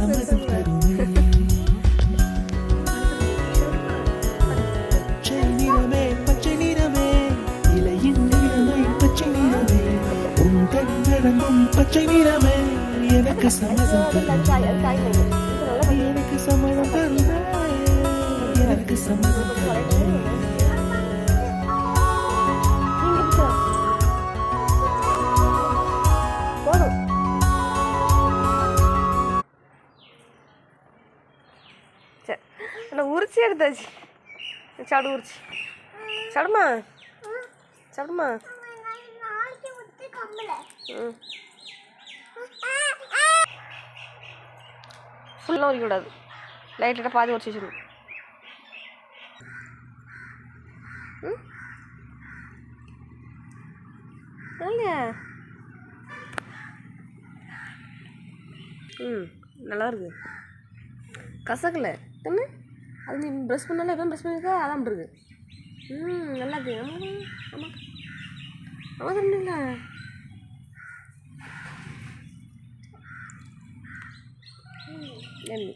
சம்மதம் தருமே பச்சை நிறமே பச்சை நிறமே இலையின் நிறமை பச்சை நிறமே உன் கண்களங்கும் பச்சை நிறமே எனக்கு சம்மதம் தருமே எனக்கு சம்மதம் தருமே எனக்கு சம்மதம் தருமே உரிச்சி எடுத்தாச்சு சாப்பிடு உரிச்சி சாப்பிடுமா சாப்பிடுமா ஃபுல்லாக உரிக்கக்கூடாது லைட்டாக பாதி உரிச்சி வச்சிடணும் இல்லையா நல்லா இருக்குது கசக்கல தானே அது நீ ப்ரெஷ் பண்ணாலும் எப்போ ப்ரெஷ் பண்ணியிருக்கா அதான் இருக்கு நல்லா இருக்கு ஆமாம் ஆமாம் ஆமாம் தண்ணிங்களா எண்ணி